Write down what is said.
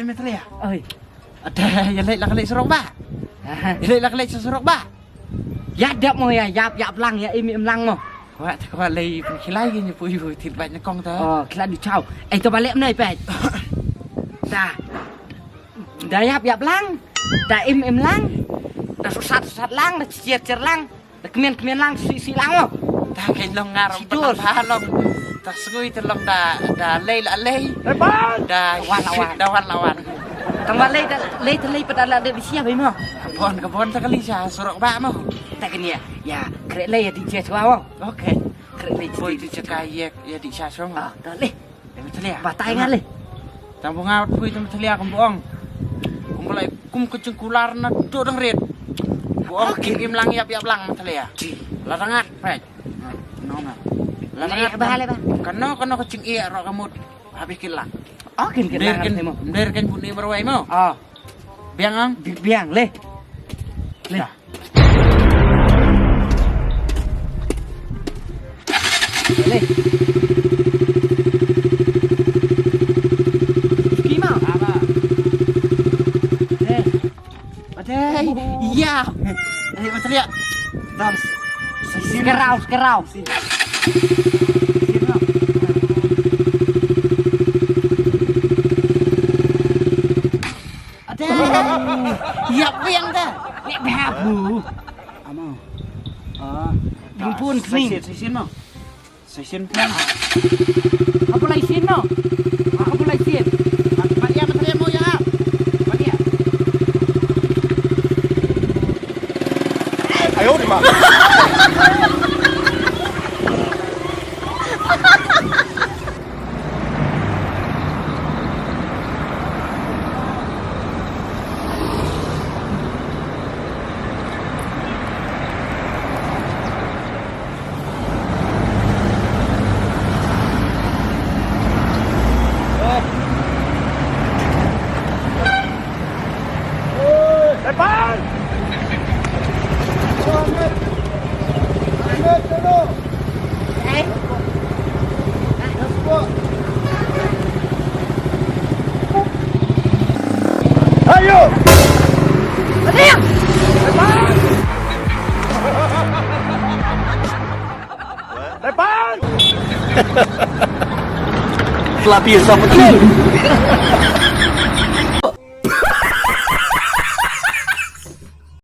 betul ya. Ơi. Ada yang lek serok ba. Lek serok ba. Ya đập mồi à, dạp lăng ya im lăng mà. Kau lei khilai gini pui thịt banyak kong ta. Kila di chau. To balik nơi pe. Dah. Dah dạp lăng. Dah im lăng. Dah susat lăng, dah cier lăng. Dah kemian lăng si lăng mà. Ta kain long ngaram pa long. Ta sugui ta long da lei la lei. Da wan lawan. Tang lei pada la di siap ini mah. Kebon sekali sah sorok ba mau. Tak kini ya krek lei di cia mau. Oke. Krek lei Boy di cekai ya di sah song. Dah lei. Betul ya. Batai ngan lei. Tampung awat pui tempat liak kembong. Kumulai kum kecengkular na do dong red. Boong kim lang yap lang betul ya. Larangat pek. Nonga. Larangat bahale ba. Kano kecing iya ro kamut. Habis kilang. Kin lang mo. Derken puni berwai mo. Biang ang biang le. Le. Le. Gima? Apa? Padai. Iya. Betul ya. Dans. Sekerau. Iya biang dah. Nek babu. Amo. Bimpun kering. Sisin mo. Sisin plan. Apa lagi sin no? Apa lagi sin? Maria mo ya. Maria. 哎呦我的妈！ Depan! Ayo! Maria. Depan! Pelatih sama